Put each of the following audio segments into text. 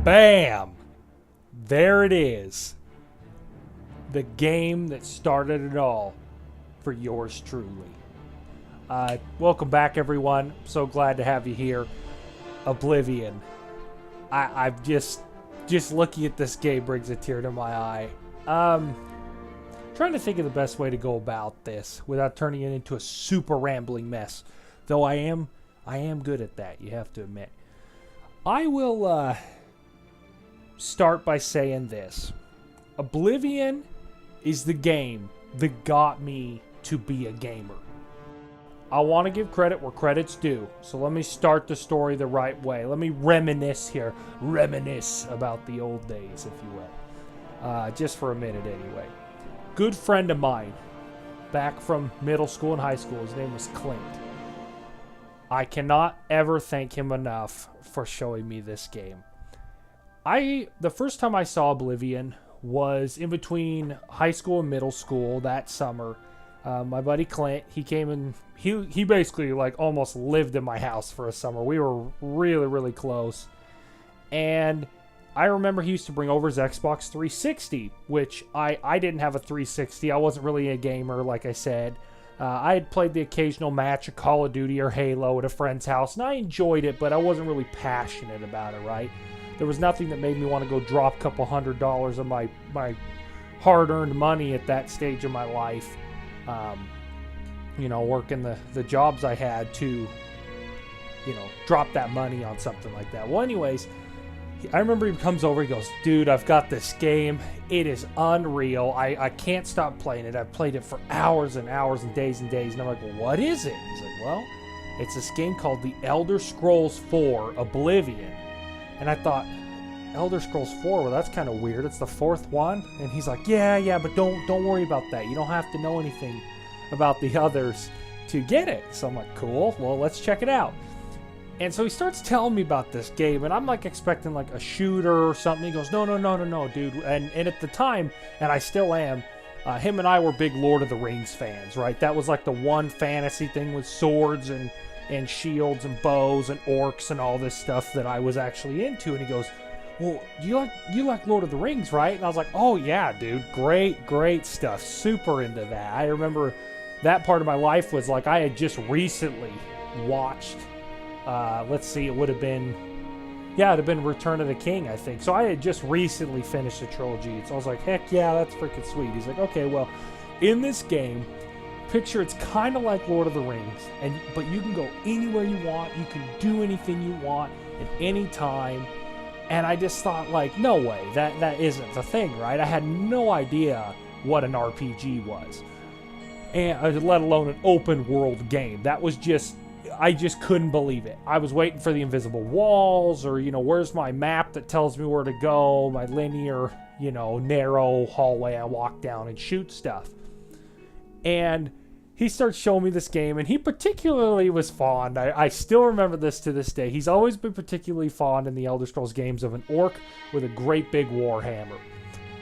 Bam! There it is. The game that started it all for yours truly. Welcome back, everyone. So glad to have you here. Oblivion. I've just looking at this game brings a tear to my eye. Trying to think of the best way to go about this without turning it into a super rambling mess. Though I am good at that, you have to admit. I will start by saying this. Oblivion is the game that got me to be a gamer. I want to give credit where credit's due. So let me start the story the right way. Let me reminisce here. Reminisce about the old days, if you will. Just for a minute anyway. Good friend of mine, back from middle school and high school, his name was Clint. I cannot ever thank him enough for showing me this game. The first time I saw Oblivion was in between high school and middle school that summer. My buddy Clint, he came and he basically like almost lived in my house for a summer. We were really, really close. And I remember he used to bring over his Xbox 360, which I didn't have a 360. I wasn't really a gamer, like I said. I had played the occasional match of Call of Duty or Halo at a friend's house, and I enjoyed it, but I wasn't really passionate about it, right? There was nothing that made me want to go drop a couple $100 of my hard-earned money at that stage of my life. Working the jobs I had to, drop that money on something like that. Well, anyways, I remember he comes over, he goes, dude, I've got this game. It is unreal. I can't stop playing it. I've played it for hours and hours and days. And I'm like, well, what is it? He's like, well, it's this game called The Elder Scrolls 4 Oblivion. And I thought, Elder Scrolls 4, well, that's kind of weird. It's the fourth one. And he's like, yeah, but don't worry about that. You don't have to know anything about the others to get it. So I'm like, cool. Well, let's check it out. And so he starts telling me about this game, and I'm like expecting like a shooter or something. He goes, no, dude. And at the time, and I still am, him and I were big Lord of the Rings fans, right? That was like the one fantasy thing with swords and shields and bows and orcs and all this stuff that I was actually into. And he goes, well, you like Lord of the Rings, right? And I was like, oh yeah, dude, great stuff. Super into that. I remember that part of my life was like I had just recently watched, it would have been Return of the King, I think. So I had just recently finished the trilogy. So I was like, heck yeah, that's freaking sweet. He's like, okay, well, in this game, picture it's kind of like Lord of the Rings, but you can go anywhere you want. You can do anything you want at any time. And I just thought, like, no way, that isn't the thing, right? I had no idea what an RPG was, and let alone an open world game. That was I just couldn't believe it. I was waiting for the invisible walls, or, where's my map that tells me where to go, my linear, narrow hallway I walk down and shoot stuff. And he starts showing me this game, and he particularly was fond. I still remember this to this day. He's always been particularly fond in the Elder Scrolls games of an orc with a great big war hammer.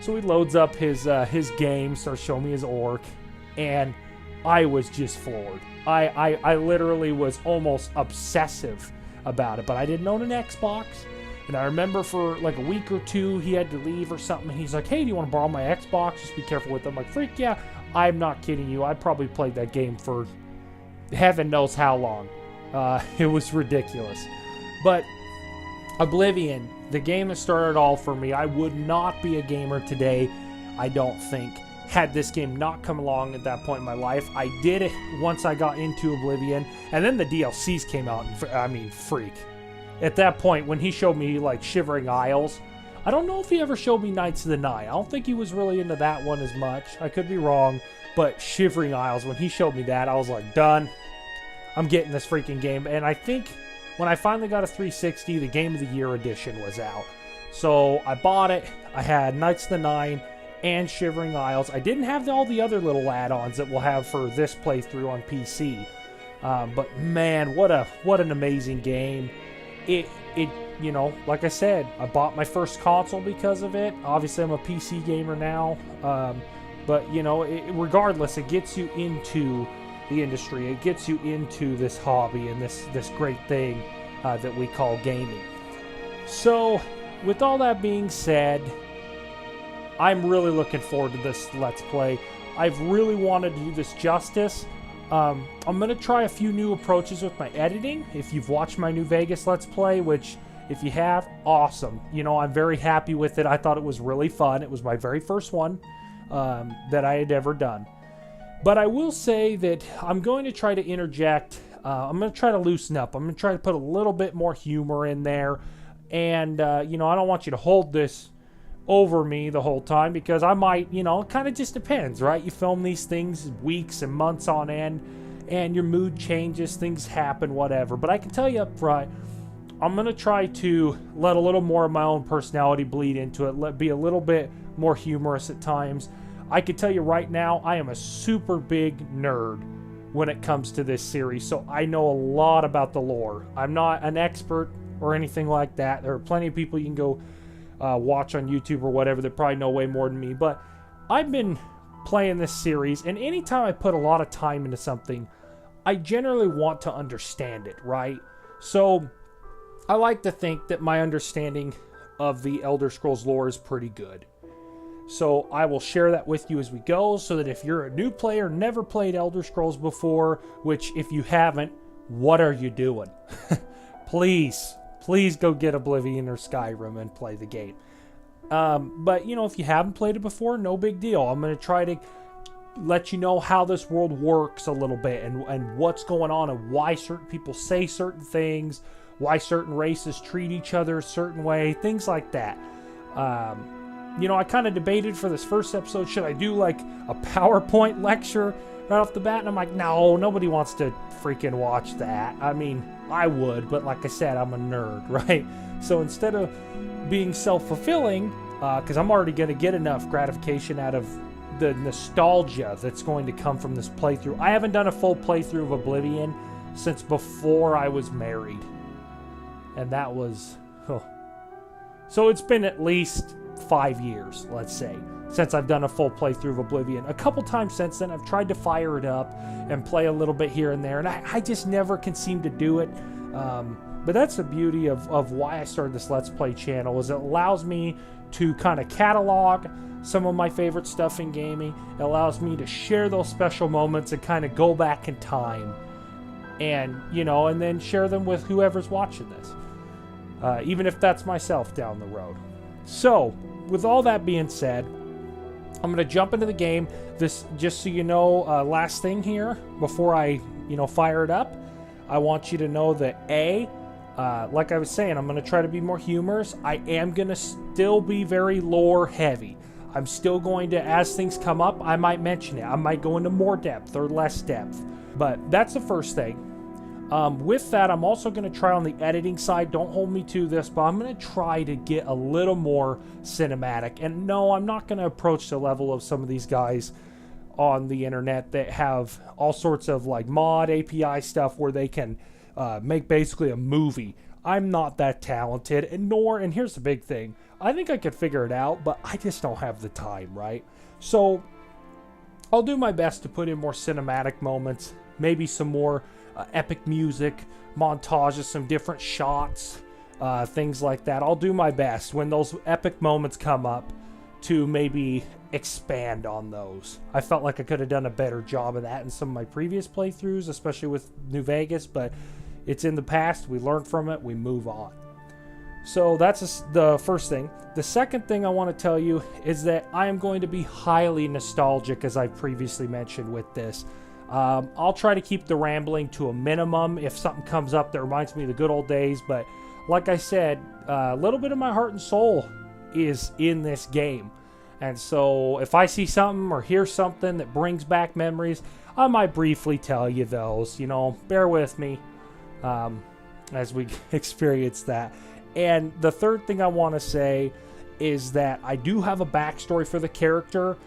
So he loads up his game, starts showing me his orc, and I was just floored. I literally was almost obsessive about it, but I didn't own an Xbox. And I remember for like a week or two, he had to leave or something. And he's like, hey, do you want to borrow my Xbox? Just be careful with it. I'm like, freak yeah. I'm not kidding you. I probably played that game for heaven knows how long. It was ridiculous. But Oblivion, the game that started it all for me. I would not be a gamer today, I don't think, had this game not come along at that point in my life. I did it once I got into Oblivion, and then the DLCs came out, and freak. At that point, when he showed me like Shivering Isles, I don't know if he ever showed me Knights of the Night. I don't think he was really into that one as much. I could be wrong, but Shivering Isles, when he showed me that, I was like, done. I'm getting this freaking game. And I think when I finally got a 360, the Game of the Year edition was out. So I bought it. I had Knights of the Nine and Shivering Isles. I didn't have all the other little add-ons that we'll have for this playthrough on PC. But man, what an amazing game. It like I said, I bought my first console because of it. Obviously, I'm a PC gamer now. But, regardless, it gets you into the industry. It gets you into this hobby and this great thing that we call gaming. So, with all that being said, I'm really looking forward to this Let's Play. I've really wanted to do this justice. I'm going to try a few new approaches with my editing. If you've watched my New Vegas Let's Play, which if you have, awesome. You know, I'm very happy with it. I thought it was really fun. It was my very first one that I had ever done. But I will say that I'm going to try to interject. I'm going to try to loosen up. I'm going to try to put a little bit more humor in there. And, you know, I don't want you to hold this over me the whole time, because I might, you know, it kind of just depends, right? You film these things weeks and months on end, and your mood changes, things happen, whatever. But I can tell you up front, I'm going to try to let a little more of my own personality bleed into it, be a little bit more humorous at times. I can tell you right now, I am a super big nerd when it comes to this series, so I know a lot about the lore. I'm not an expert or anything like that. There are plenty of people you can go watch on YouTube or whatever that probably know way more than me, but I've been playing this series, and anytime I put a lot of time into something, I generally want to understand it, right? So I like to think that my understanding of the Elder Scrolls lore is pretty good. So I will share that with you as we go, so that if you're a new player, never played Elder Scrolls before, which if you haven't, what are you doing? Please go get Oblivion or Skyrim and play the game. But, you know, if you haven't played it before, no big deal. I'm going to try to let you know how this world works a little bit, and what's going on, and why certain people say certain things, why certain races treat each other a certain way, things like that. You know, I kind of debated for this first episode, should I do like a PowerPoint lecture right off the bat? And I'm like, no, nobody wants to freaking watch that. I mean, I would, but like I said, I'm a nerd, right? So instead of being self-fulfilling, because I'm already going to get enough gratification out of the nostalgia that's going to come from this playthrough. I haven't done a full playthrough of Oblivion since before I was married. And that was... So it's been at least 5 years, let's say, since I've done a full playthrough of Oblivion. A couple times since then, I've tried to fire it up and play a little bit here and there, and I just never can seem to do it. But that's the beauty of why I started this Let's Play channel, is it allows me to kind of catalog some of my favorite stuff in gaming. It allows me to share those special moments and kind of go back in time and, you know, and then share them with whoever's watching this. Even if that's myself down the road. So, with all that being said, I'm going to jump into the game. This, just so you know, last thing here, before I, you know, fire it up, I want you to know that like I was saying, I'm going to try to be more humorous. I am going to still be very lore heavy. I'm still going to, as things come up, I might mention it. I might go into more depth or less depth. But that's the first thing. With that, I'm also going to try on the editing side. Don't hold me to this, but I'm going to try to get a little more cinematic. And no, I'm not going to approach the level of some of these guys on the internet that have all sorts of like mod API stuff where they can make basically a movie. I'm not that talented, and here's the big thing, I think I could figure it out, but I just don't have the time, right? So I'll do my best to put in more cinematic moments, maybe some more epic music, montages, some different shots, things like that. I'll do my best when those epic moments come up to maybe expand on those. I felt like I could have done a better job of that in some of my previous playthroughs, especially with New Vegas, but it's in the past. We learn from it. We move on. So that's the first thing. The second thing I want to tell you is that I am going to be highly nostalgic, as I previously mentioned with this. I'll try to keep the rambling to a minimum if something comes up that reminds me of the good old days, but like I said, a little bit of my heart and soul is in this game. And so if I see something or hear something that brings back memories, I might briefly tell you those. You know, bear with me as we experience that. And the third thing I want to say is that I do have a backstory for the character.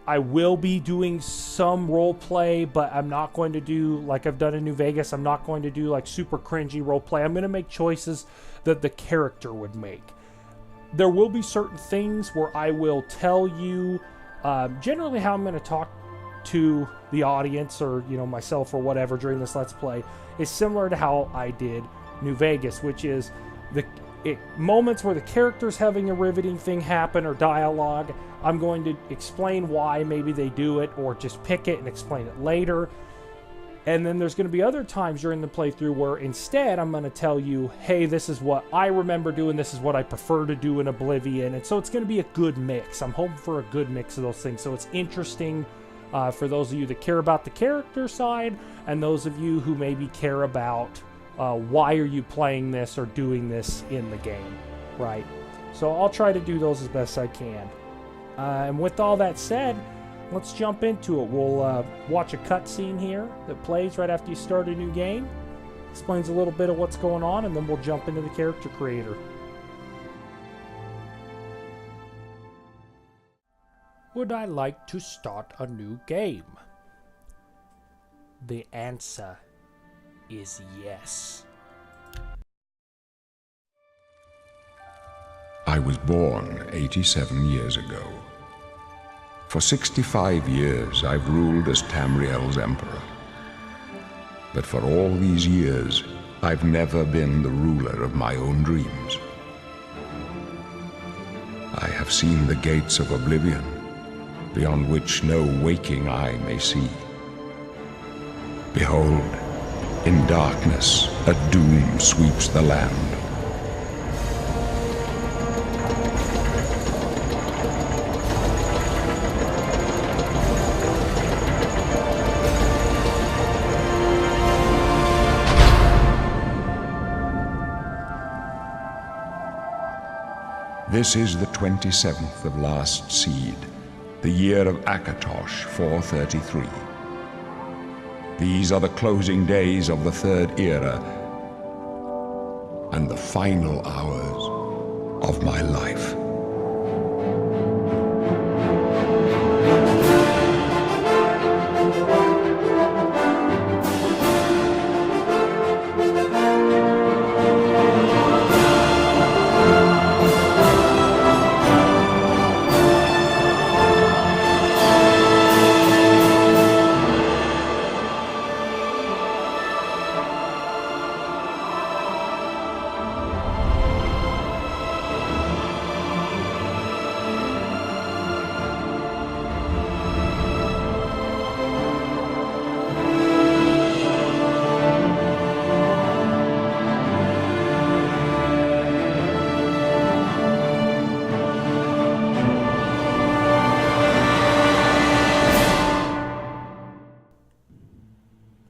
I will be doing some role play, but I'm not going to do like I've done in New Vegas. I'm not going to do like super cringy role play. I'm going to make choices that the character would make. There will be certain things where I will tell you generally how I'm going to talk to the audience, or, you know, myself or whatever during this Let's Play is similar to how I did New Vegas, which is moments where the character's having a riveting thing happen or dialogue, I'm going to explain why maybe they do it, or just pick it and explain it later. And then there's going to be other times during the playthrough where instead I'm going to tell you, hey, this is what I remember doing, this is what I prefer to do in Oblivion. And so it's going to be a good mix. I'm hoping for a good mix of those things. So it's interesting for those of you that care about the character side, and those of you who maybe care about why are you playing this or doing this in the game, right? So I'll try to do those as best I can. And with all that said, let's jump into it. We'll watch a cutscene here that plays right after you start a new game. Explains a little bit of what's going on, and then we'll jump into the character creator. Would I like to start a new game? The answer is yes. I was born 87 years ago. For 65 years, I've ruled as Tamriel's emperor. But for all these years, I've never been the ruler of my own dreams. I have seen the gates of Oblivion, beyond which no waking eye may see. Behold, in darkness, a doom sweeps the land. This is the 27th of last seed, the year of Akatosh 433. These are the closing days of the Third Era and the final hours of my life.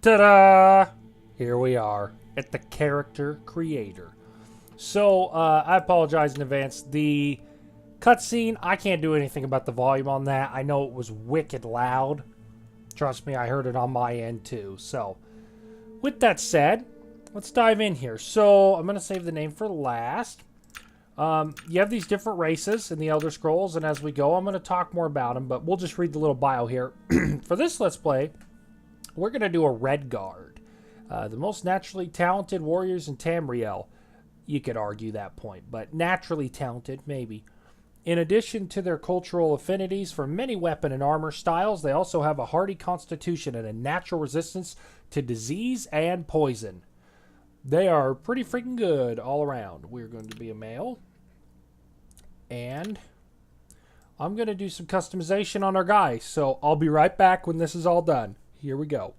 Ta-da! Here we are at the character creator. So, I apologize in advance. The cutscene, I can't do anything about the volume on that. I know it was wicked loud. Trust me, I heard it on my end too. So, with that said, let's dive in here. So, I'm going to save the name for last. You have these different races in the Elder Scrolls, and as we go, I'm going to talk more about them, but we'll just read the little bio here. For this Let's Play, we're going to do a Red Guard. The most naturally talented warriors in Tamriel. You could argue that point, but naturally talented, maybe. In addition to their cultural affinities for many weapon and armor styles, they also have a hardy constitution and a natural resistance to disease and poison. They are pretty freaking good all around. We're going to be a male. And I'm going to do some customization on our guy, so I'll be right back when this is all done. Here we go.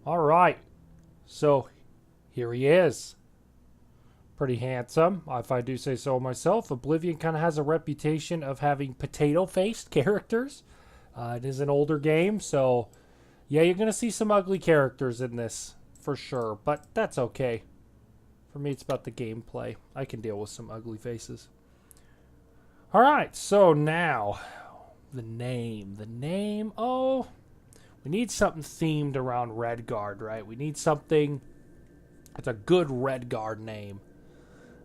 All right, so here he is. Pretty handsome, if I do say so myself. Oblivion kind of has a reputation of having potato-faced characters. It is an older game, so yeah, you're going to see some ugly characters in this, for sure. But that's okay. For me, it's about the gameplay. I can deal with some ugly faces. All right, so now, the name. The name, oh, we need something themed around Redguard, right? We need something that's a good Redguard name.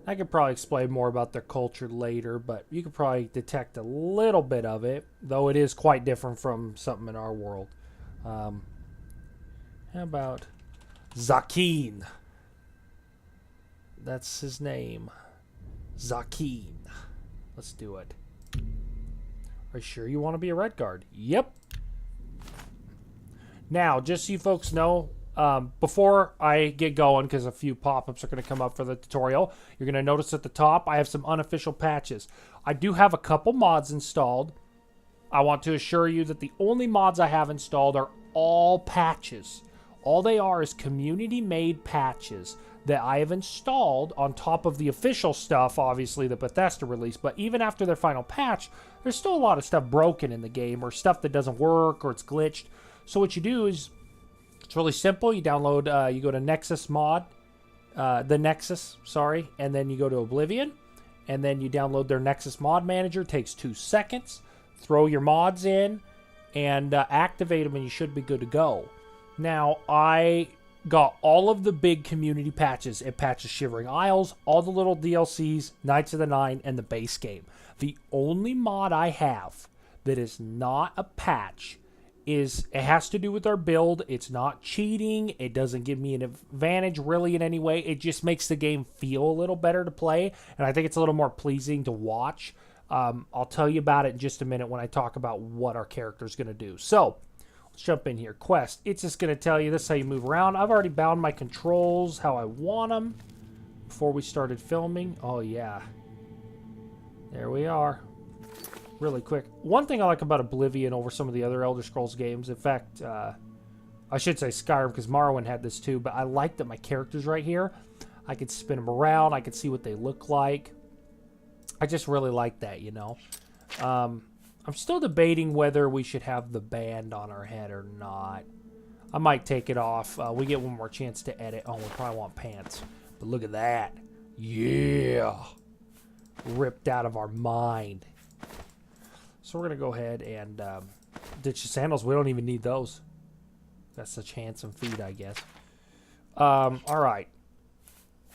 I could probably explain more about their culture later, but you could probably detect a little bit of it, though it is quite different from something in our world. How about Zakeen. That's his name. Zakeen. Let's do it. Are you sure you want to be a Redguard? Yep. Now, just so you folks know, before I get going, because a few pop-ups are going to come up for the tutorial, you're going to notice at the top I have some unofficial patches. I do have a couple mods installed. I want to assure you that the only mods I have installed are all patches. All they are is community-made patches that I have installed on top of the official stuff, obviously, that Bethesda released. But even after their final patch, there's still a lot of stuff broken in the game, or stuff that doesn't work, or it's glitched. So what you do is, it's really simple. You download, you go to Nexus mod, the Nexus, sorry, and then you go to Oblivion, and then you download their Nexus mod manager. It takes 2 seconds. Throw your mods in, and activate them, and you should be good to go. Now, I got all of the big community patches. It patches Shivering Isles, all the little DLCs, Knights of the Nine, and the base game. The only mod I have that is not a patch is, it has to do with our build. It's not cheating. It doesn't give me an advantage really in any way. It just makes the game feel a little better to play, and I think it's a little more pleasing to watch. I'll tell you about it in just a minute when I talk about what our character's going to do. So, let's jump in here. Quest. It's just going to tell you this is how you move around. I've already bound my controls how I want them before we started filming. Oh, yeah. There we are. Really quick. One thing I like about Oblivion over some of the other Elder Scrolls games, in fact, I should say Skyrim because Morrowind had this too, but I like that my character's right here. I could spin them around. I could see what they look like. I just really like that, you know. I'm still debating whether we should have the band on our head or not. I might take it off. We get one more chance to edit. Oh, we probably want pants. But look at that. Yeah. Ripped out of our mind. So we're going to go ahead and ditch the sandals. We don't even need those. That's such handsome feet, I guess. All right.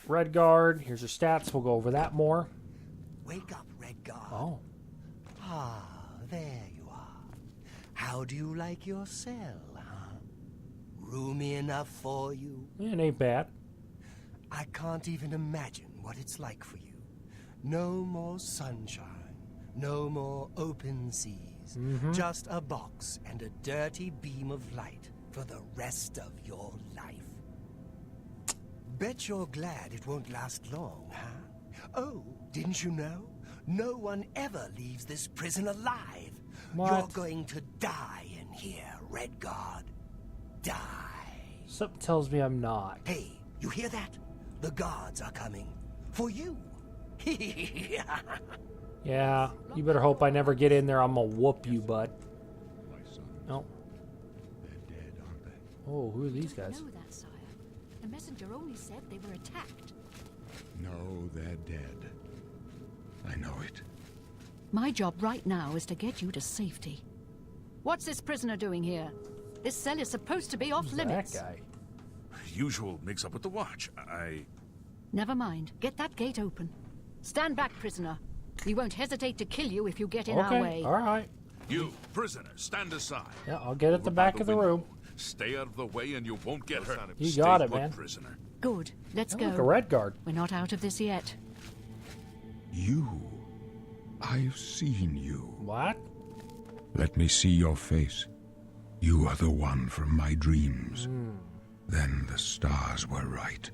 Redguard. Here's your stats. We'll go over that more. Wake up, Redguard. Oh. Ah, there you are. How do you like your cell, huh? Roomy enough for you? It ain't bad. I can't even imagine what it's like for you. No more sunshine. No more open seas. Just a box and a dirty beam of light for the rest of your life. Bet you're glad it won't last long, huh? Oh, didn't you know? No one ever leaves this prison alive. What? You're going to die in here, Redguard. Die. Something tells me I'm not. Hey, you hear that? The guards are coming. For you. Yeah, you better hope I never get in there. I'm gonna whoop you, bud. Oh. They're dead, aren't they? Oh, who are these guys? I know that, sire. The messenger only said they were attacked. No, they're dead. I know it. My job right now is to get you to safety. What's this prisoner doing here? This cell is supposed to be off Who's limits. that guy? Usual mix-up with the watch. Never mind. Get that gate open. Stand back, prisoner. We won't hesitate to kill you if you get in our way. All right. You, prisoner, stand aside. Yeah, I'll get at the back of the room. Stay out of the way and you won't get hurt. You got it, Stay put, man. Prisoner. Good. Let's I go. look a Redguard. We're not out of this yet. You. I've seen you. What? Let me see your face. You are the one from my dreams. Then the stars were right.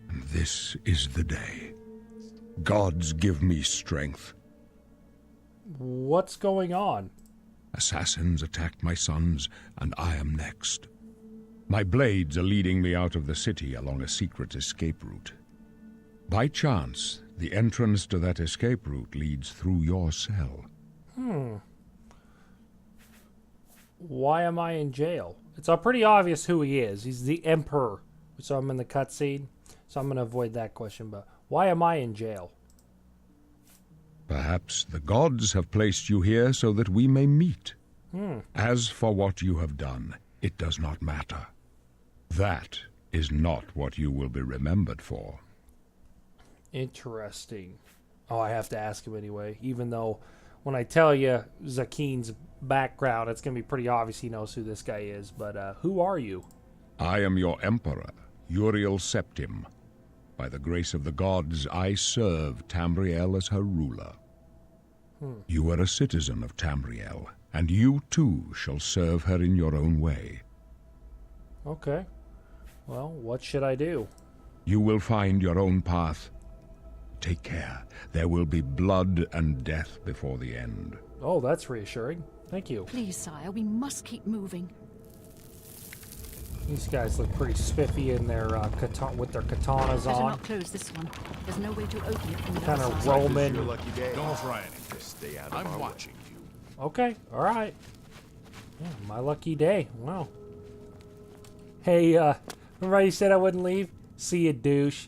And this is the day. Gods give me strength. What's going on? Assassins attacked my sons, and I am next. My blades are leading me out of the city along a secret escape route. By chance, the entrance to that escape route leads through your cell. Why am I in jail? It's pretty obvious who he is. He's the Emperor. So I'm in the cutscene. So I'm going to avoid that question. But why am I in jail? Perhaps the gods have placed you here so that we may meet. As for what you have done, it does not matter. That is not what you will be remembered for. Interesting. Oh, I have to ask him anyway. Even though when I tell you Zakeen's background, it's going to be pretty obvious he knows who this guy is. But who are you? I am your emperor, Uriel Septim. By the grace of the gods, I serve Tamriel as her ruler. You are a citizen of Tamriel, and you too shall serve her in your own way. Okay. Well, what should I do? You will find your own path. Take care. There will be blood and death before the end. Oh, that's reassuring. Thank you. Please, sire, we must keep moving. These guys look pretty spiffy in their with their katanas Better on. not close this one. There's no way to open it from the Kind other of side. Roman. Your lucky day. Don't try anything. Stay out of I'm our way. watching you. Okay, all right. Yeah, my lucky day. Wow. Hey, remember how you said I wouldn't leave? See you, douche.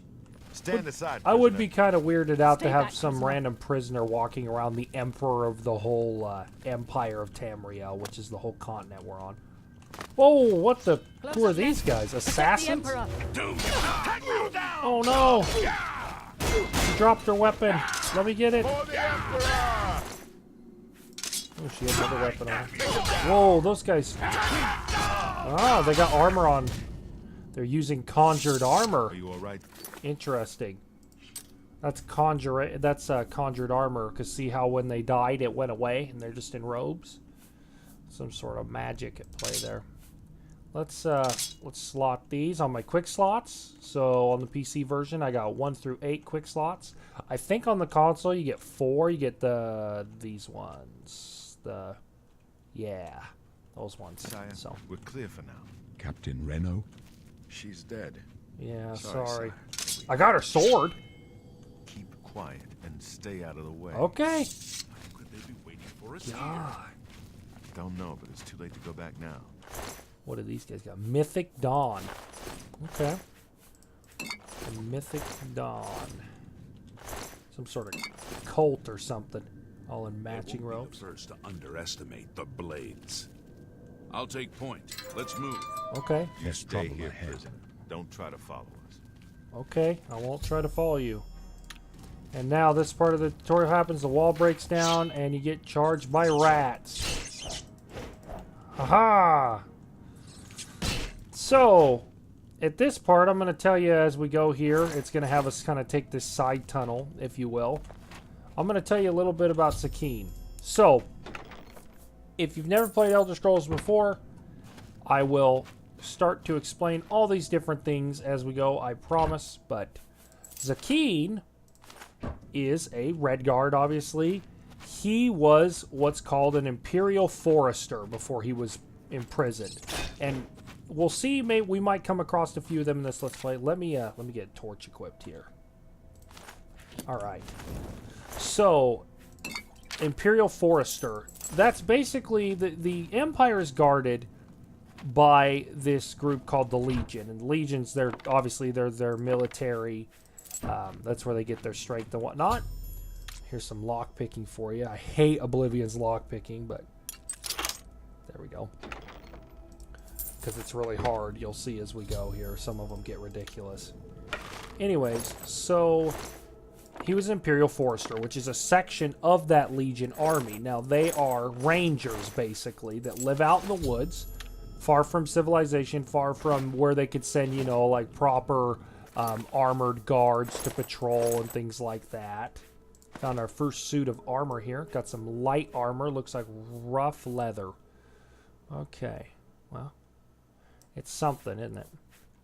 Stand aside. I would be prisoner. kind of weirded out Stay to have back, some prisoner. random prisoner walking around the emperor of the whole empire of Tamriel, which is the whole continent we're on. Whoa, what the? Close Who are up, these men. guys? Protect the Assassins? Emperor. Dude, take you down! Oh no! She dropped her weapon. Let me get it. For the Emperor! Oh, she has another weapon on. Whoa, those guys. Ah, they got armor on. They're using conjured armor. Are you all right? Interesting. That's conjured armor. Cause see how when they died it went away and they're just in robes. Some sort of magic at play there. Let's slot these on my quick slots. So on the PC version, I got 1 through 8 quick slots. I think on the console you get 4. You get these ones. Those ones. Sire, So we're clear for now. Captain Reno? She's dead. yeah, Sorry, sorry. sire. I got her sword. Keep quiet and stay out of the way. Okay. How could they be waiting for us here? God. Don't know, but it's too late to go back now. What do these guys got? Mythic Dawn. Okay. A Mythic Dawn. Some sort of cult or something. All in matching They won't robes. be the first to underestimate the blades. I'll take point. Let's move. Okay. You There's stay trouble here, ahead. prisoner. Don't try to follow us. Okay. I won't try to follow you. And now this part of the tutorial happens. The wall breaks down and you get charged by rats. Haha! So, at this part, I'm going to tell you as we go here, it's going to have us kind of take this side tunnel, if you will. I'm going to tell you a little bit about Sakine. So, if you've never played Elder Scrolls before, I will start to explain all these different things as we go, I promise. But Sakine is a Redguard, obviously. He was what's called an Imperial Forester before he was imprisoned. And we'll see, we might come across a few of them in this Let's Play. Let me get a torch equipped here. Alright. So, Imperial Forester. That's basically, the Empire is guarded by this group called the Legion. And Legions, they're military. That's where they get their strength and whatnot. Here's some lockpicking for you. I hate Oblivion's lockpicking, but there we go. Because it's really hard. You'll see as we go here. Some of them get ridiculous. Anyways, so he was an Imperial Forester, which is a section of that Legion army. Now, they are rangers, basically, that live out in the woods, far from civilization, far from where they could send, you know, like proper armored guards to patrol and things like that. Found our first suit of armor here. Got some light armor. Looks like rough leather. Okay. Well, it's something, isn't it?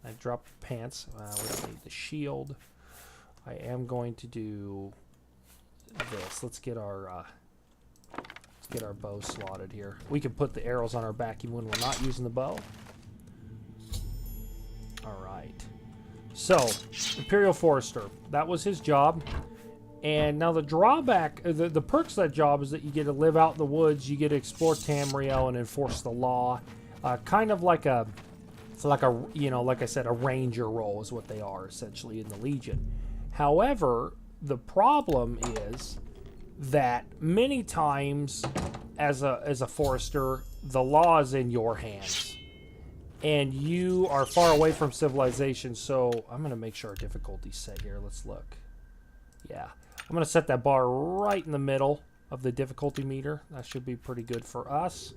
I dropped the pants. We don't need the shield. I am going to do this. Let's get our bow slotted here. We can put the arrows on our back even when we're not using the bow. All right. So, Imperial Forester. That was his job. And now the drawback, the perks of that job is that you get to live out in the woods, you get to explore Tamriel and enforce the law. Kind of like you know, like I said, a ranger role is what they are essentially in the Legion. However, the problem is that many times as a forester, the law is in your hands. And you are far away from civilization, so I'm going to make sure our difficulty's set here. Let's look. Yeah. I'm going to set that bar right in the middle of the difficulty meter. That should be pretty good for us.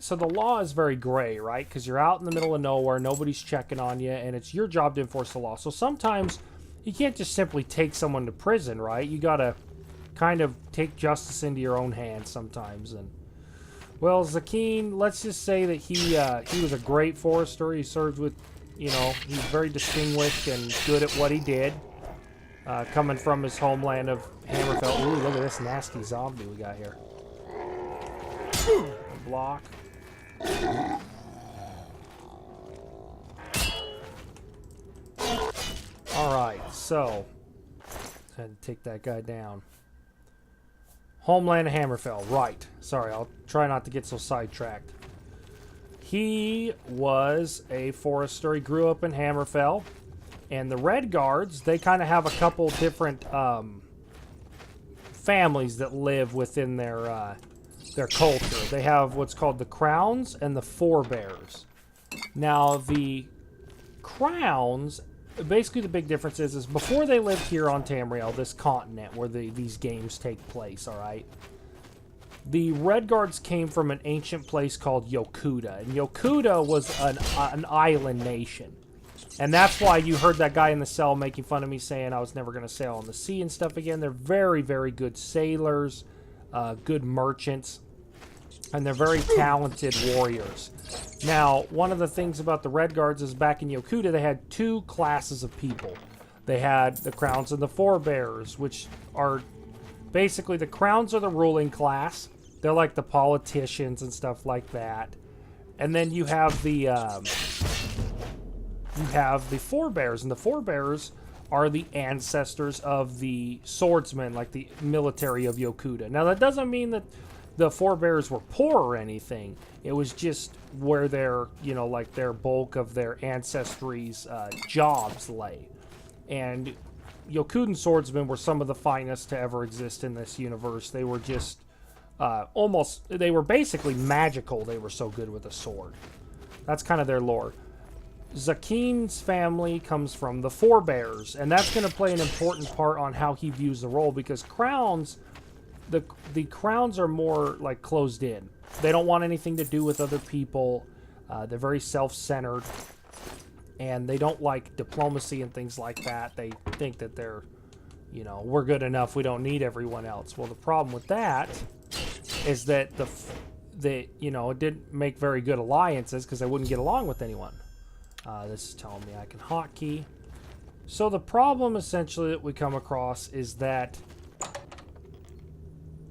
so the law is very gray, right? Because you're out in the middle of nowhere, nobody's checking on you, and it's your job to enforce the law. So sometimes you can't just simply take someone to prison, right? You gotta kind of take justice into your own hands sometimes. And well, Zakeen, let's just say that he was a great forester. He served with, you know, he's very distinguished and good at what he did, coming from his homeland of Hammerfell. Ooh, look at this nasty zombie we got here. A block. Alright, so had to take that guy down. Homeland of Hammerfell, right. Sorry, I'll try not to get so sidetracked. He was a forester. He grew up in Hammerfell. And the Red Guards, they kind of have a couple different families that live within their culture. They have what's called the Crowns and the Forebears. Now, the Crowns, basically the big difference is before they lived here on Tamriel, this continent where these games take place, all right? The Red Guards came from an ancient place called Yokuda. And Yokuda was an island nation. And that's why you heard that guy in the cell making fun of me saying I was never going to sail on the sea and stuff again. They're very, very good sailors, good merchants, and they're very talented warriors. Now, one of the things about the Red Guards is back in Yokuda, they had two classes of people. They had the Crowns and the Forebears, which are basically the Crowns are the ruling class. They're like the politicians and stuff like that. And then you have the Forebears, and the Forebears are the ancestors of the swordsmen, like the military of Yokuda. Now, that doesn't mean that the Forebears were poor or anything. It was just where their, you know, like their bulk of their ancestry's jobs lay. And Yokudan swordsmen were some of the finest to ever exist in this universe. They were just they were basically magical. They were so good with a sword. That's kind of their lore. Zakeen's family comes from the Forebears, and that's going to play an important part on how he views the role, because Crowns, the Crowns are more like closed in. They don't want anything to do with other people. They're very self-centered, and they don't like diplomacy and things like that. They think that they're, you know, we're good enough. We don't need everyone else. Well, the problem with that is that you know, it didn't make very good alliances because they wouldn't get along with anyone. This is telling me I can hotkey. So the problem essentially that we come across is that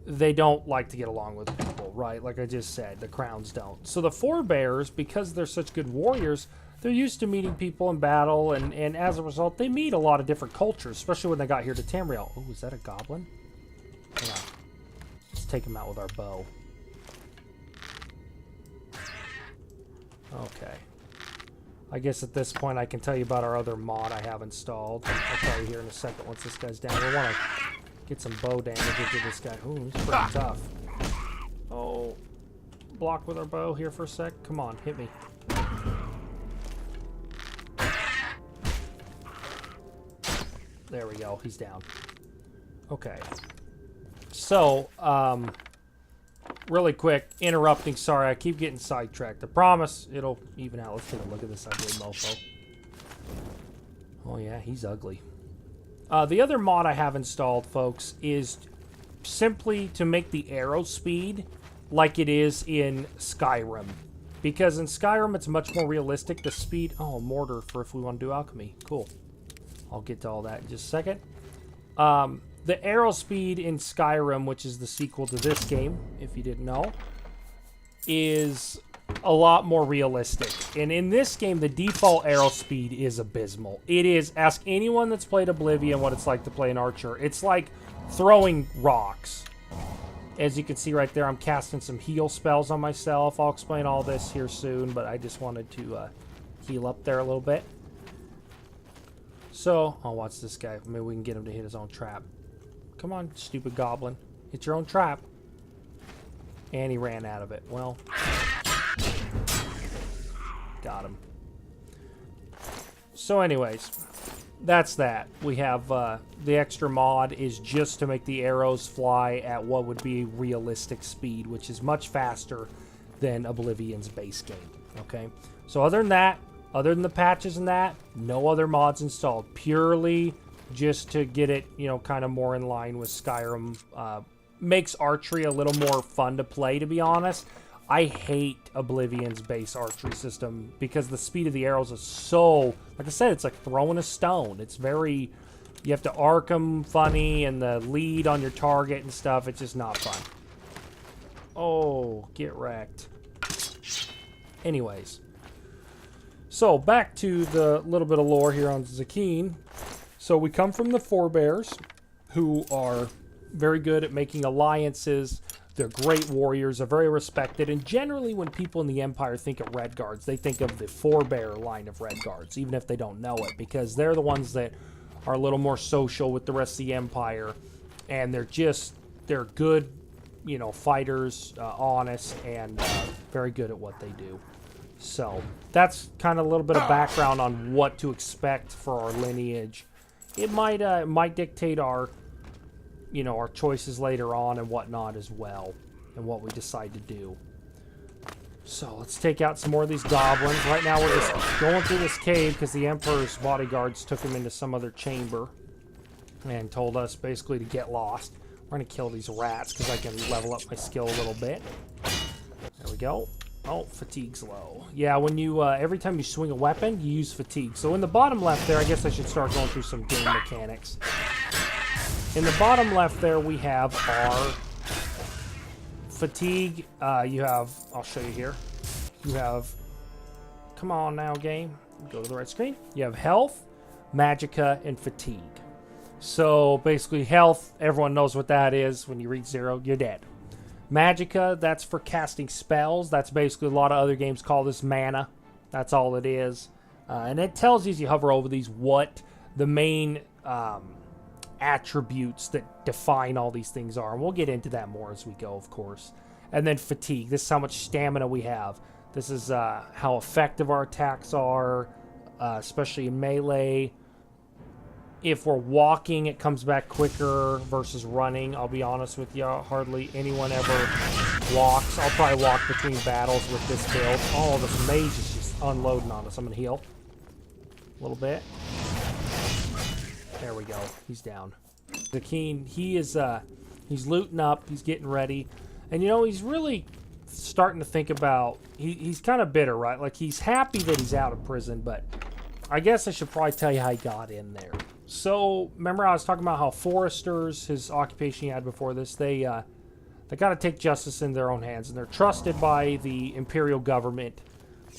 they don't like to get along with people, right? Like I just said, the Crowns don't. So the Forebears, because they're such good warriors, they're used to meeting people in battle, and as a result, they meet a lot of different cultures, especially when they got here to Tamriel. Oh, is that a goblin? Hang on. Let's take him out with our bow. Okay. I guess at this point I can tell you about our other mod I have installed. I'll tell you here in a second once this guy's down. We want to get some bow damage into this guy. Ooh, he's pretty tough. Oh, block with our bow here for a sec. Come on, hit me. There we go. He's down. Okay. So, really quick, interrupting. Sorry, I keep getting sidetracked. I promise it'll even out. Let's take a look at this ugly mofo. Oh yeah, he's ugly. The other mod I have installed, folks, is simply to make the arrow speed like it is in Skyrim. Because in Skyrim, it's much more realistic. The speed... Oh, a mortar for if we want to do alchemy. Cool. I'll get to all that in just a second. The arrow speed in Skyrim, which is the sequel to this game, if you didn't know, is a lot more realistic. And in this game, the default arrow speed is abysmal. It is, ask anyone that's played Oblivion what it's like to play an archer. It's like throwing rocks. As you can see right there, I'm casting some heal spells on myself. I'll explain all this here soon, but I just wanted to heal up there a little bit. So, I'll watch this guy. Maybe we can get him to hit his own trap. Come on, stupid goblin. Hit your own trap. And he ran out of it. Well, got him. So anyways, that's that. We have the extra mod is just to make the arrows fly at what would be realistic speed, which is much faster than Oblivion's base game. Okay, so other than the patches and that, no other mods installed. Purely just to get it, kind of more in line with Skyrim. Makes archery a little more fun to play, to be honest. I hate Oblivion's base archery system because the speed of the arrows is so, like I said, it's like throwing a stone. It's very, you have to arc them funny, and the lead on your target and stuff, it's just not fun. Oh, get wrecked. Anyways. So, back to the little bit of lore here on Zakeen. So, we come from the Forebears, who are very good at making alliances. They're great warriors, are very respected, and generally when people in the Empire think of Red Guards, they think of the Forebear line of Red Guards, even if they don't know it, because they're the ones that are a little more social with the rest of the Empire, and they're good, fighters, honest, and very good at what they do. So, that's kind of a little bit of background on what to expect for our lineage. It might dictate our choices later on and whatnot as well, and what we decide to do. So let's take out some more of these goblins. Right now we're just going through this cave because the Emperor's bodyguards took him into some other chamber and told us basically to get lost. We're going to kill these rats because I can level up my skill a little bit. There we go. Oh, fatigue's low. Yeah, when you every time you swing a weapon, you use fatigue. So in the bottom left there, I guess I should start going through some game mechanics. In the bottom left there, we have our fatigue. You have, I'll show you here. You have, come on now, game. Go to the right screen. You have health, magicka, and fatigue. So basically health, everyone knows what that is. When you reach 0, you're dead. Magicka, that's for casting spells. That's basically, a lot of other games call this mana. That's all it is. And it tells you as you hover over these what the main attributes that define all these things are. And we'll get into that more as we go, of course. And then fatigue. This is how much stamina we have. This is how effective our attacks are, especially in melee. If we're walking, it comes back quicker versus running. I'll be honest with you, hardly anyone ever walks. I'll probably walk between battles with this build. Oh, this mage is just unloading on us. I'm going to heal a little bit. There we go. He's down. Zakeen, he's looting up. He's getting ready. And, he's really starting to think about... He's kind of bitter, right? Like, he's happy that he's out of prison, but I guess I should probably tell you how he got in there. So, remember I was talking about how foresters, his occupation he had before this, they got to take justice in their own hands, and they're trusted by the imperial government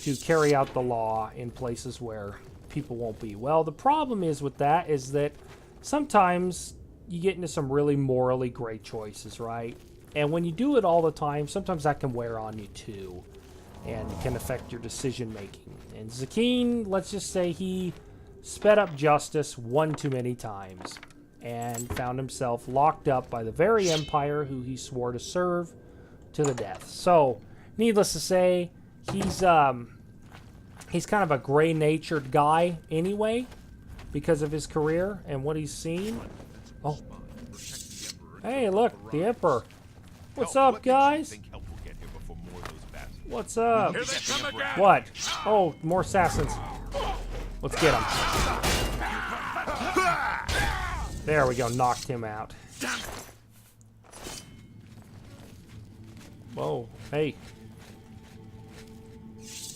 to carry out the law in places where people won't be. Well, the problem is with that is that sometimes you get into some really morally great choices, right? And when you do it all the time, sometimes that can wear on you too, and it can affect your decision making. And Zakeen, let's just say he sped up justice one too many times and found himself locked up by the very empire who he swore to serve to the death. So, needless to say, he's kind of a gray-natured guy anyway because of his career and what he's seen. Oh. Hey, look, the Emperor. What's up, guys? What's up? What? Oh, more assassins. Let's get him. There we go, knocked him out. Whoa, hey.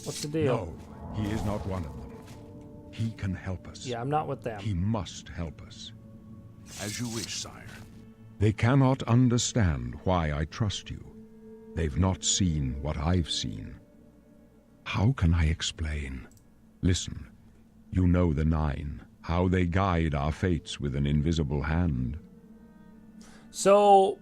What's the deal? No, he is not one of them. He can help us. Yeah, I'm not with them. He must help us. As you wish, sire. They cannot understand why I trust you. They've not seen what I've seen. How can I explain? Listen. You know the Nine, how they guide our fates with an invisible hand. So,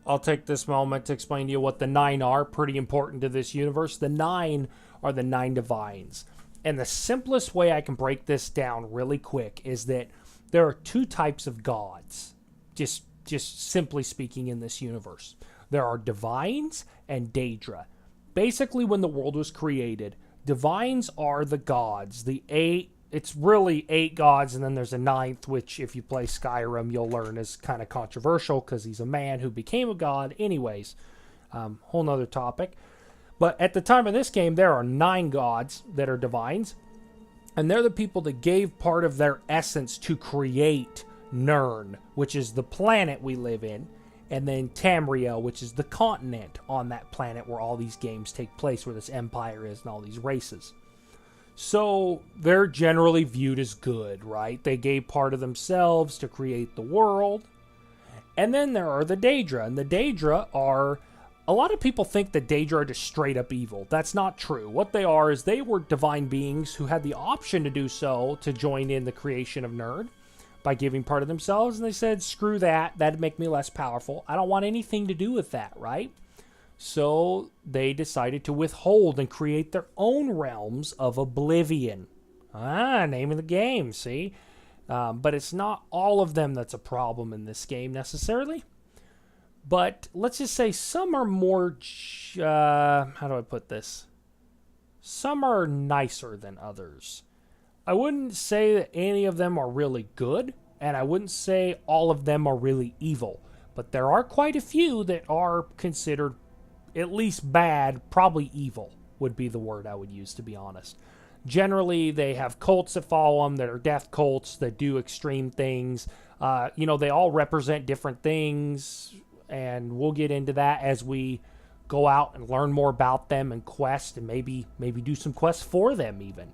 I'll take this moment to explain to you what the Nine are, pretty important to this universe. The Nine are the 9 divines. And the simplest way I can break this down really quick is that there are 2 types of gods, just simply speaking, in this universe. There are divines and Daedra. Basically, when the world was created, divines are the gods, the 8. It's really 8 gods, and then there's a 9th, which if you play Skyrim, you'll learn is kind of controversial because he's a man who became a god. Anyways, whole nother topic. But at the time of this game, there are 9 gods that are divines. And they're the people that gave part of their essence to create Nirn, which is the planet we live in. And then Tamriel, which is the continent on that planet where all these games take place, where this empire is and all these races. So they're generally viewed as good, right? They gave part of themselves to create the world. And then there are the Daedra. And the Daedra are... A lot of people think that Daedra are just straight up evil. That's not true. What they are is they were divine beings who had the option to do so, to join in the creation of Nirn by giving part of themselves. And they said, screw that. That'd make me less powerful. I don't want anything to do with that, right? So they decided to withhold and create their own realms of Oblivion. Name of the game, see? But it's not all of them that's a problem in this game necessarily. But let's just say some are more, how do I put this? Some are nicer than others. I wouldn't say that any of them are really good, and I wouldn't say all of them are really evil. But there are quite a few that are considered at least bad, probably evil would be the word I would use, to be honest. Generally, they have cults that follow them that are death cults that do extreme things. They all represent different things. And we'll get into that as we go out and learn more about them and quest, and maybe do some quests for them even.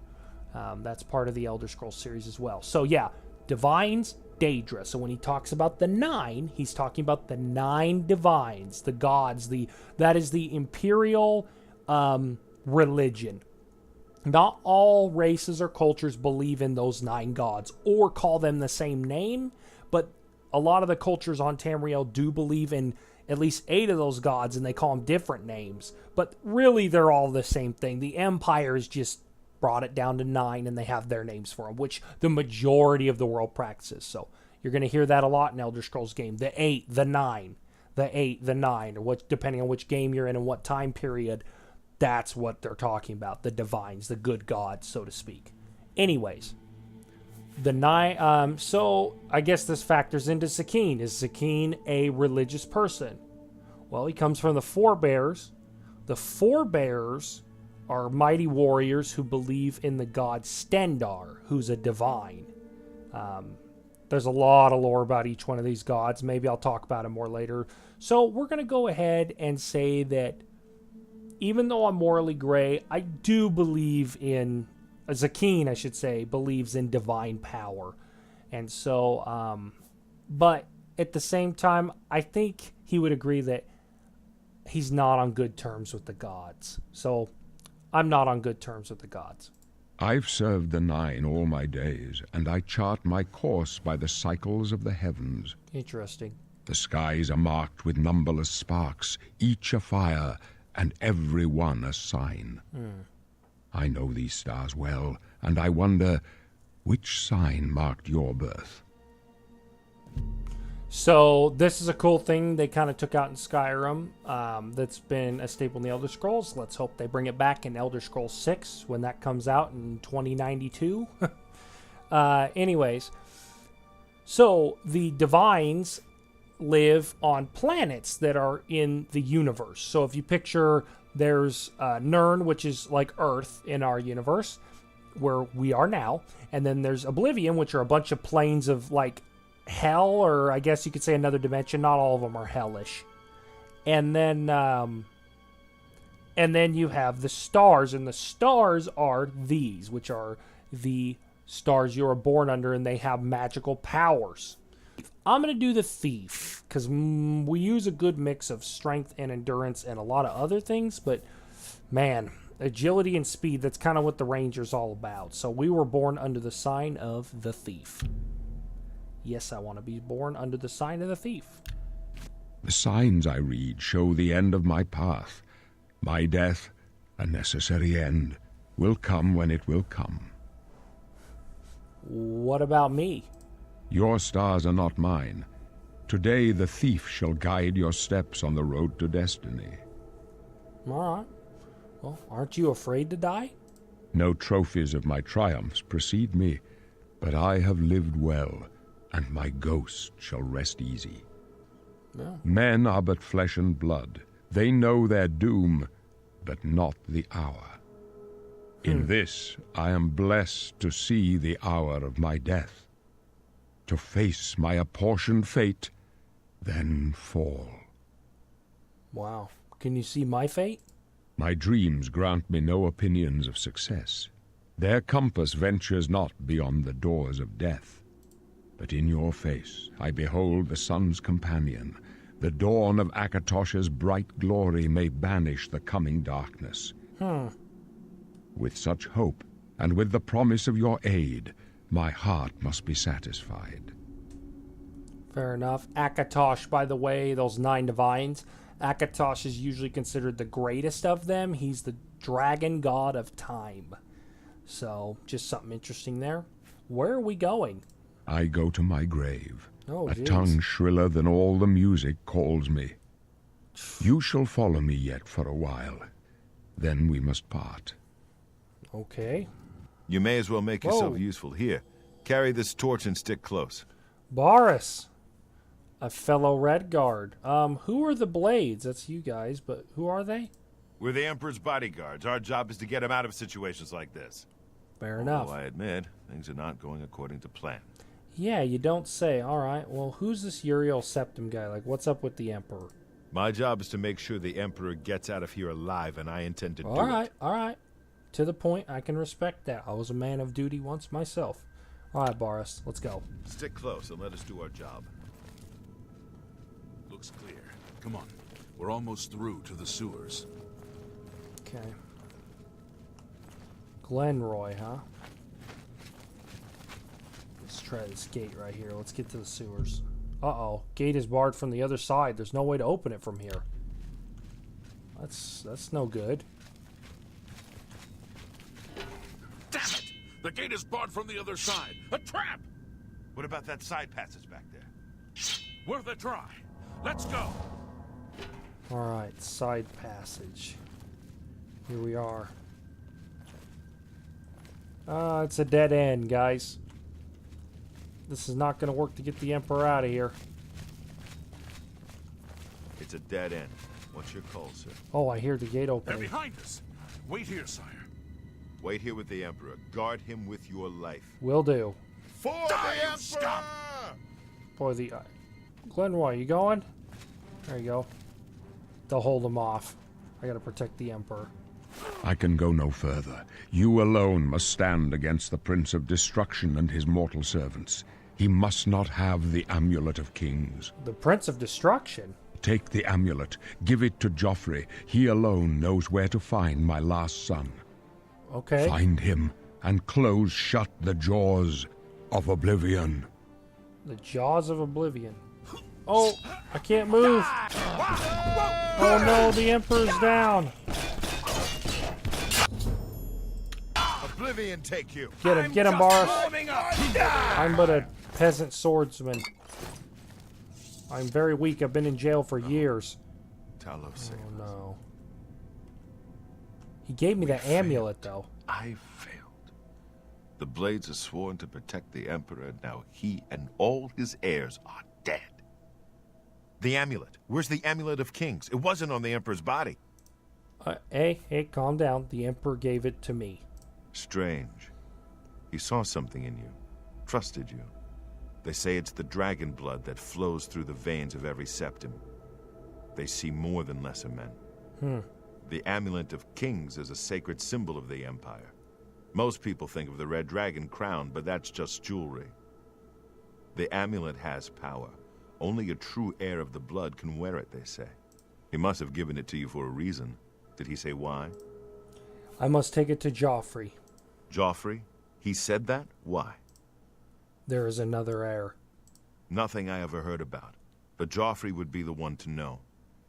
That's part of the Elder Scrolls series as well. So yeah, Divines, Daedra. So when he talks about the 9, he's talking about the 9 divines, the gods. That is the imperial religion. Not all races or cultures believe in those 9 gods or call them the same name, but a lot of the cultures on Tamriel do believe in at least 8 of those gods, and they call them different names. But really, they're all the same thing. The Empire's just brought it down to 9, and they have their names for them, which the majority of the world practices. So you're going to hear that a lot in Elder Scrolls game. The 8, the 9, the 8, the 9, or what, depending on which game you're in and what time period, that's what they're talking about. The divines, the good gods, so to speak. Anyways. The 9, so I guess this factors into Sakeen. Is Sakeen a religious person? Well, he comes from the Forebears. The Forebears are mighty warriors who believe in the god Stendar, who's a divine. There's a lot of lore about each one of these gods. Maybe I'll talk about it more later. So we're going to go ahead and say that even though I'm morally gray, I do believe in... Zakeen, I should say, believes in divine power. And so, but at the same time, I think he would agree that he's not on good terms with the gods. So, I'm not on good terms with the gods. I've served the 9 all my days, and I chart my course by the cycles of the heavens. Interesting. The skies are marked with numberless sparks, each a fire, and every one a sign. I know these stars well, and I wonder which sign marked your birth. So this is a cool thing they kind of took out in Skyrim that's been a staple in the Elder Scrolls. Let's hope they bring it back in Elder Scrolls 6 when that comes out in 2092. Anyways, so the divines live on planets that are in the universe. So if you picture... There's Nirn, which is like Earth in our universe, where we are now. And then there's Oblivion, which are a bunch of planes of like hell, or I guess you could say another dimension. Not all of them are hellish. And then you have the stars, and the stars are these, which are the stars you are born under, and they have magical powers. I'm going to do the thief, because we use a good mix of strength and endurance and a lot of other things, but man, agility and speed, that's kind of what the ranger's all about. So we were born under the sign of the thief. Yes, I want to be born under the sign of the thief. The signs I read show the end of my path. My death, a necessary end, will come when it will come. What about me? Your stars are not mine. Today the thief shall guide your steps on the road to destiny. All right. Well, aren't you afraid to die? No trophies of my triumphs precede me, but I have lived well, and my ghost shall rest easy. Yeah. Men are but flesh and blood. They know their doom, but not the hour. In this I am blessed to see the hour of my death, to face my apportioned fate, then fall. Wow. Can you see my fate? My dreams grant me no opinions of success. Their compass ventures not beyond the doors of death. But in your face I behold the sun's companion. The dawn of Akatosh's bright glory may banish the coming darkness. With such hope, and with the promise of your aid, my heart must be satisfied. Fair enough. Akatosh, by the way, those 9 divines, Akatosh is usually considered the greatest of them. He's the dragon god of time. So, just something interesting there. Where are we going? I go to my grave. Oh, A jeez. tongue shriller than all the music calls me. You shall follow me yet for a while. Then we must part. Okay. You may as well make yourself Whoa. useful. Here, carry this torch and stick close. Boris, a fellow Red Guard. Who are the Blades? That's you guys, but who are they? We're the Emperor's bodyguards. Our job is to get him out of situations like this. Fair enough. Although I admit, things are not going according to plan. Yeah, you don't say. All right. Well, who's this Uriel Septim guy? Like, what's up with the Emperor? My job is to make sure the Emperor gets out of here alive, and I intend to do All right. it. All right. To the point. I can respect that. I was a man of duty once myself. All right, Boris. Let's go. Stick close and let us do our job. Looks clear. Come on. We're almost through to the sewers. Okay. Glenroy, huh? Let's try this gate right here. Let's get to the sewers. Uh-oh. Gate is barred from the other side. There's no way to open it from here. That's no good. Damn it! The gate is barred from the other side. A trap! What about that side passage back there? Worth a try. Let's go. Alright, side passage. Here we are. It's a dead end, guys. This is not going to work to get the Emperor out of here. It's a dead end. What's your call, sir? Oh, I hear the gate They're opening. behind us. Wait here, sire. Wait here with the Emperor. Guard him with your life. Will do. For Die, you scum! Boy, the... Glenroy, you going? There you go. They'll hold him off. I gotta protect the Emperor. I can go no further. You alone must stand against the Prince of Destruction and his mortal servants. He must not have the Amulet of Kings. The Prince of Destruction? Take the amulet. Give it to Joffrey. He alone knows where to find my last son. Okay. Find him and close shut the jaws of Oblivion. The Jaws of Oblivion. Oh, I can't move. Oh no, the Emperor's down. Oblivion take you! Get him, Boris. I'm but a peasant swordsman. I'm very weak. I've been in jail for years. Talos, Oh no. He gave me that amulet, though. I failed. The Blades are sworn to protect the Emperor, and now he and all his heirs are dead. The amulet. Where's the Amulet of Kings? It wasn't on the Emperor's body. Hey, calm down. The Emperor gave it to me. Strange. He saw something in you. Trusted you. They say it's the dragon blood that flows through the veins of every septim. They see more than lesser men. The Amulet of Kings is a sacred symbol of the Empire. Most people think of the red dragon crown, but that's just jewelry. The amulet has power. Only a true heir of the blood can wear it, they say. He must have given it to you for a reason. Did he say why? I must take it to Joffrey. Joffrey? He said that? Why? There is another heir. Nothing I ever heard about. But Joffrey would be the one to know.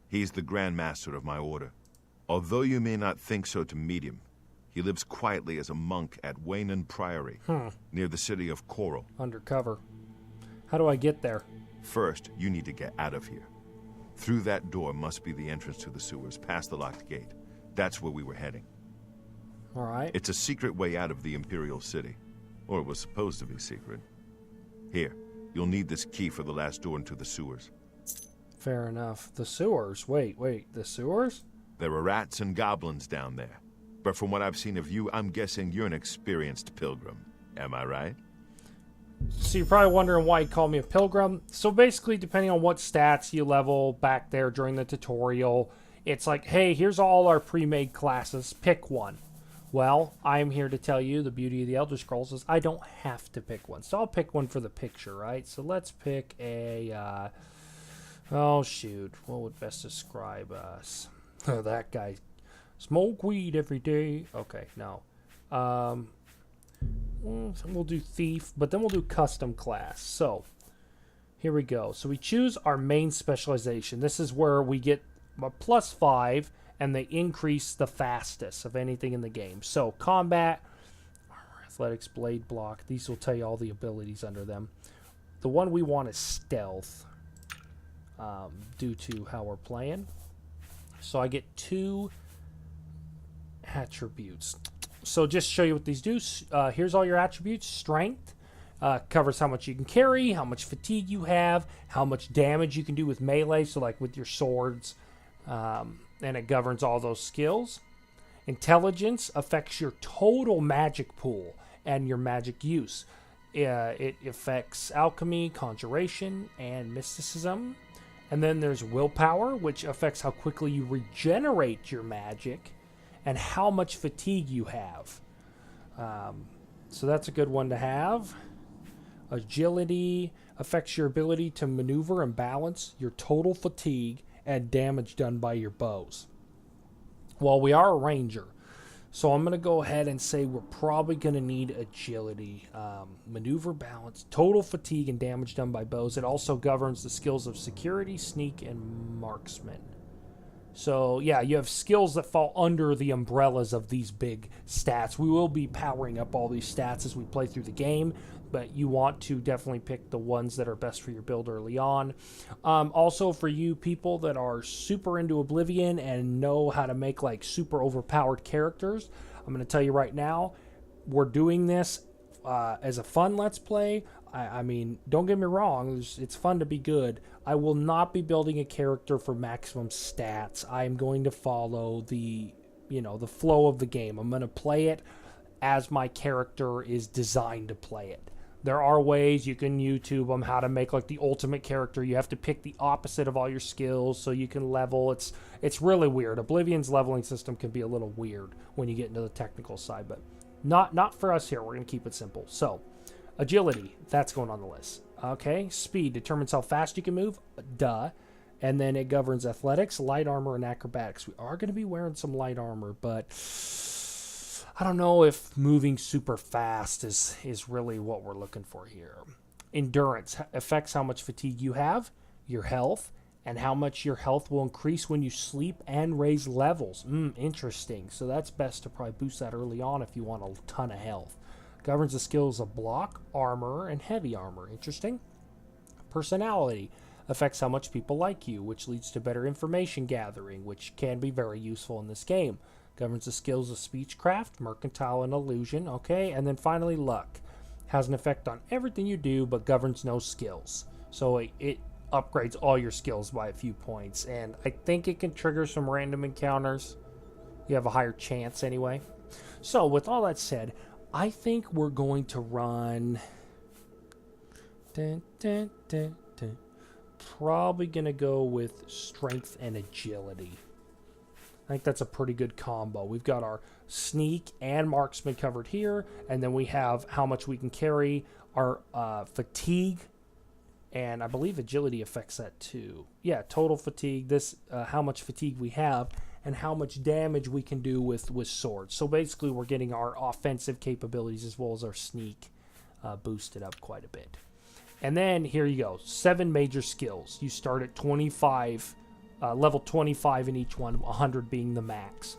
He's the Grand Master of my order. Although you may not think so to meet him, he lives quietly as a monk at Waynon Priory, near the city of Coral. Undercover. How do I get there? First, you need to get out of here. Through that door must be the entrance to the sewers, past the locked gate. That's where we were heading. All right. It's a secret way out of the Imperial City. Or it was supposed to be secret. Here, you'll need this key for the last door into the sewers. Fair enough. The sewers. Wait. The sewers? There are rats and goblins down there. But from what I've seen of you, I'm guessing you're an experienced pilgrim. Am I right? So you're probably wondering why you call me a pilgrim. So basically, depending on what stats you level back there during the tutorial, it's like, hey, here's all our pre-made classes. Pick one. Well, I'm here to tell you the beauty of the Elder Scrolls is I don't have to pick one. So I'll pick one for the picture, right? So let's pick a... oh, shoot. What would best describe us? Oh, that guy. Smoke weed every day. Okay, no. We'll do thief, but then we'll do custom class. So here we go. So we choose our main specialization. This is where we get a +5, and they increase the fastest of anything in the game. So combat, athletics, blade block. These will tell you all the abilities under them. The one we want is stealth, due to how we're playing. So I get 2 attributes. So just show you what these do. Here's all your attributes. Strength covers how much you can carry, how much fatigue you have, how much damage you can do with melee, so like with your swords, and it governs all those skills. Intelligence affects your total magic pool and your magic use. It affects alchemy, conjuration, and mysticism. And then there's willpower, which affects how quickly you regenerate your magic and how much fatigue you have. So that's a good one to have. Agility affects your ability to maneuver and balance, your total fatigue, and damage done by your bows. Well, we are a ranger, so I'm going to go ahead and say we're probably going to need agility, maneuver, balance, total fatigue, and damage done by bows. It also governs the skills of security, sneak, and marksman. So, yeah, you have skills that fall under the umbrellas of these big stats. We will be powering up all these stats as we play through the game, but you want to definitely pick the ones that are best for your build early on. Also, for you people that are super into Oblivion and know how to make, like, super overpowered characters, I'm going to tell you right now, we're doing this as a fun Let's Play. I mean, don't get me wrong, it's fun to be good. I will not be building a character for maximum stats. I'm going to follow the flow of the game. I'm going to play it as my character is designed to play it. There are ways you can YouTube them how to make like the ultimate character. You have to pick the opposite of all your skills so you can level. It's really weird. Oblivion's leveling system can be a little weird when you get into the technical side, but not for us here. We're going to keep it simple. So, agility, that's going on the list. Okay, speed determines how fast you can move. Duh. And then it governs athletics, light armor, and acrobatics. We are going to be wearing some light armor, but I don't know if moving super fast is really what we're looking for here. Endurance affects how much fatigue you have, your health, and how much your health will increase when you sleep and raise levels. Interesting. So that's best to probably boost that early on if you want a ton of health. Governs the skills of block, armor, and heavy armor. Interesting. Personality affects how much people like you, which leads to better information gathering, which can be very useful in this game. Governs the skills of speechcraft, mercantile, and illusion. Okay, and then finally luck. Has an effect on everything you do, but governs no skills. So it upgrades all your skills by a few points, and I think it can trigger some random encounters. You have a higher chance anyway. So with all that said, I think we're going to run... Probably going to go with strength and agility. I think that's a pretty good combo. We've got our sneak and marksman covered here, and then we have how much we can carry, our fatigue, and I believe agility affects that too. Yeah, total fatigue, this how much fatigue we have, and how much damage we can do with swords. So basically we're getting our offensive capabilities as well as our sneak boosted up quite a bit. And then here you go, 7 major skills. You start at 25, level 25 in each one, 100 being the max.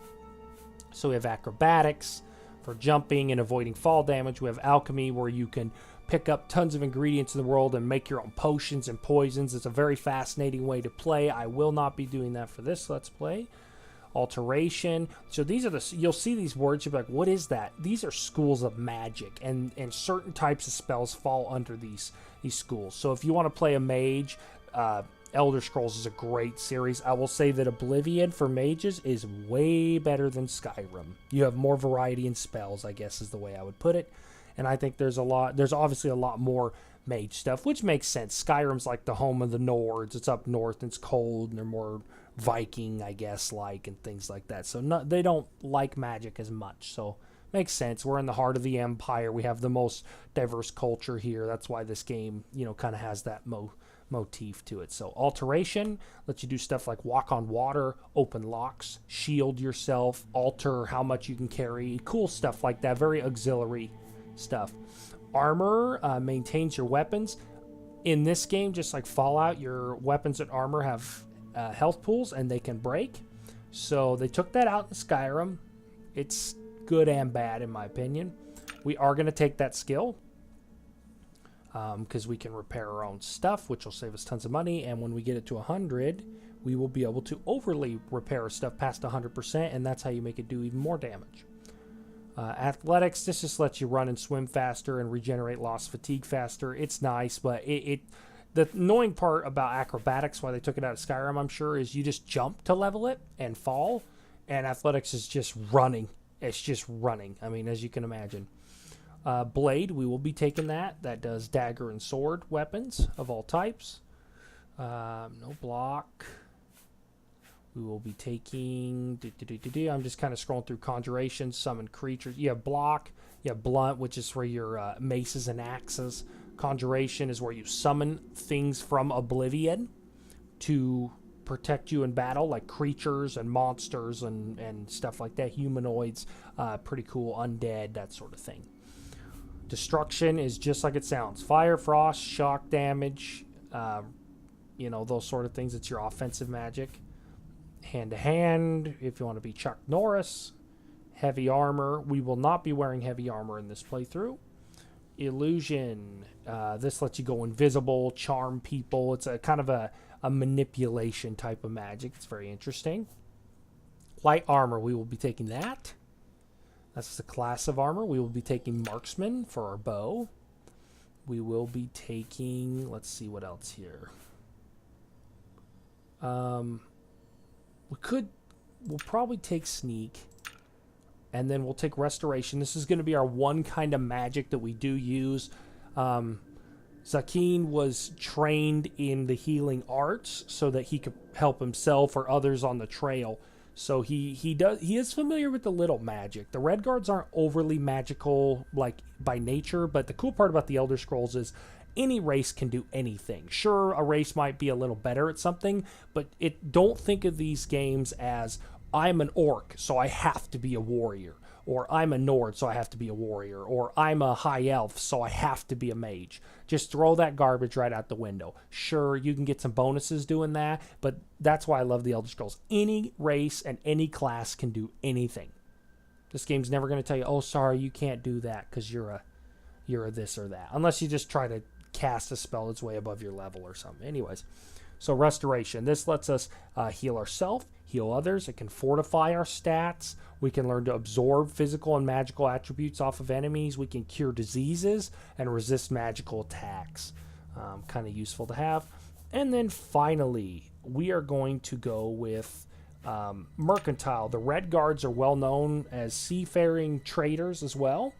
So we have acrobatics for jumping and avoiding fall damage. We have alchemy, where you can pick up tons of ingredients in the world and make your own potions and poisons. It's a very fascinating way to play. I will not be doing that for this Let's Play. Alteration. So these are you'll see these words, you'll be like, what is that? These are schools of magic, and certain types of spells fall under these schools. So if you want to play a mage, Elder Scrolls is a great series. I will say that Oblivion for mages is way better than Skyrim. You have more variety in spells, I guess is the way I would put it. And I think there's obviously a lot more mage stuff, which makes sense. Skyrim's like the home of the Nords. It's up north, and it's cold, and they're more Viking, I guess, and things like that. So they don't like magic as much. So makes sense. We're in the heart of the Empire. We have the most diverse culture here. That's why this game, kind of has that motif to it. So alteration lets you do stuff like walk on water, open locks, shield yourself, alter how much you can carry, cool stuff like that. Very auxiliary stuff. Armor maintains your weapons. In this game, just like Fallout, your weapons and armor have health pools and they can break. So they took that out in Skyrim. It's good and bad in my opinion. We are going to take that skill because we can repair our own stuff, which will save us tons of money. And when we get it to 100, we will be able to overly repair our stuff past 100%, and that's how you make it do even more damage. Athletics, this just lets you run and swim faster and regenerate lost fatigue faster. It's nice, but the annoying part about acrobatics, why they took it out of Skyrim, I'm sure, is you just jump to level it and fall, and athletics is just running. It's just running, I mean, as you can imagine. Blade, we will be taking that. That does dagger and sword weapons of all types. No block. We will be taking... I'm just kind of scrolling through conjuration, summon creatures. You have block. You have blunt, which is for your maces and axes. Conjuration is where you summon things from Oblivion to protect you in battle, like creatures and monsters and stuff like that. Humanoids, pretty cool. Undead, that sort of thing. Destruction is just like it sounds. Fire, frost, shock damage, those sort of things. It's your offensive magic. Hand-to-hand, if you want to be Chuck Norris. Heavy armor. We will not be wearing heavy armor in this playthrough. Illusion. This lets you go invisible, charm people. It's a kind of a manipulation type of magic. It's very interesting. Light armor. We will be taking that. That's the class of armor. We will be taking marksman for our bow. We will be taking... Let's see what else here. We'll probably take sneak, and then we'll take restoration. This is going to be our one kind of magic that we do use. Zakin was trained in the healing arts so that he could help himself or others on the trail. So he is familiar with the little magic. The Red Guards aren't overly magical like by nature, but the cool part about the Elder Scrolls is any race can do anything. Sure, a race might be a little better at something, but don't think of these games as I'm an orc, so I have to be a warrior, or I'm a Nord, so I have to be a warrior, or I'm a high elf, so I have to be a mage. Just throw that garbage right out the window. Sure, you can get some bonuses doing that, but that's why I love the Elder Scrolls. Any race and any class can do anything. This game's never going to tell you, oh, sorry, you can't do that because you're a this or that, unless you just try to cast a spell that's way above your level or something. Anyways, so restoration. This lets us heal ourselves, heal others. It can fortify our stats. We can learn to absorb physical and magical attributes off of enemies. We can cure diseases and resist magical attacks. Kind of useful to have. And then finally, we are going to go with mercantile. The Red Guards are well known as seafaring traders as well.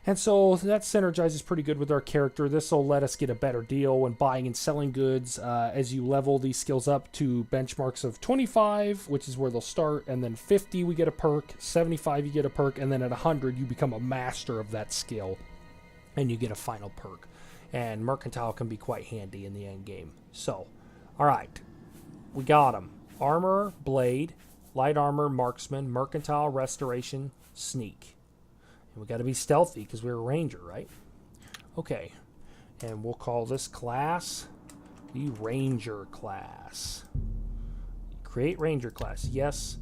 And so that synergizes pretty good with our character. This will let us get a better deal when buying and selling goods as you level these skills up to benchmarks of 25, which is where they'll start, and then 50 we get a perk, 75 you get a perk, and then at 100 you become a master of that skill, and you get a final perk. And mercantile can be quite handy in the end game. So, alright, we got them. Armor, blade, light armor, marksman, mercantile, restoration, sneak. We got to be stealthy because we're a ranger, right? Okay. And we'll call this class the ranger class. Create ranger class. Yes.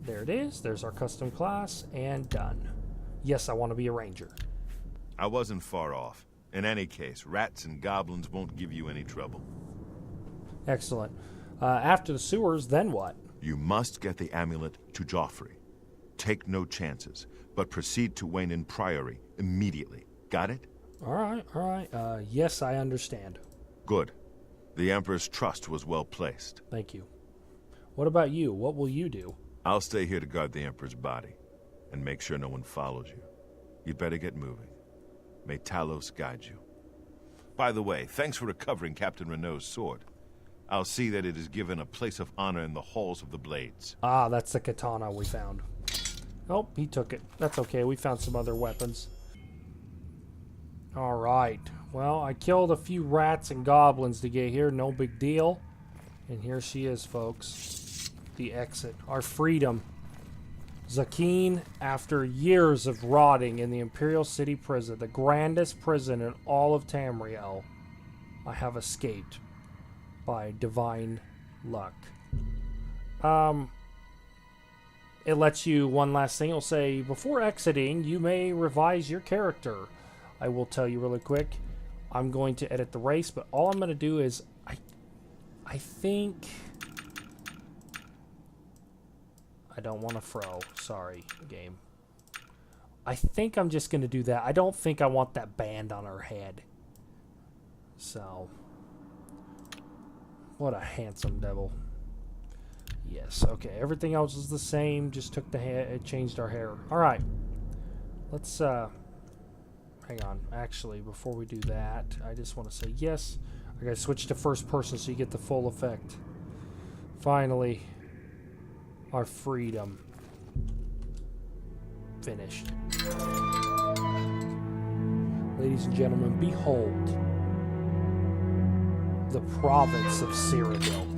There it is. There's our custom class. And done. Yes, I want to be a ranger. I wasn't far off. In any case, rats and goblins won't give you any trouble. Excellent. After the sewers, then what? You must get the amulet to Joffrey. Take no chances, but proceed to Wayne Priory immediately. Got it? All right. Yes, I understand. Good. The Emperor's trust was well placed. Thank you. What about you? What will you do? I'll stay here to guard the Emperor's body, and make sure no one follows you. You'd better get moving. May Talos guide you. By the way, thanks for recovering Captain Renault's sword. I'll see that it is given a place of honor in the halls of the Blades. Ah, that's the katana we found. Oh, he took it. That's okay. We found some other weapons. Alright. Well, I killed a few rats and goblins to get here. No big deal. And here she is, folks. The exit. Our freedom. Zakeen, after years of rotting in the Imperial City Prison, the grandest prison in all of Tamriel, I have escaped by divine luck. It lets you, one last thing, it'll say, before exiting, you may revise your character. I will tell you really quick, I'm going to edit the race, but all I'm going to do is, I think, I don't want to fro, sorry, game. I think I'm just going to do that. I don't think I want that band on her head. So, what a handsome devil. Yes, okay, everything else is the same, just took the hair, it changed our hair. Alright, let's, hang on, actually, before we do that, I just want to say yes. I gotta switch to first person so you get the full effect. Finally, our freedom. Finished. Ladies and gentlemen, behold the province of Cyrodiil.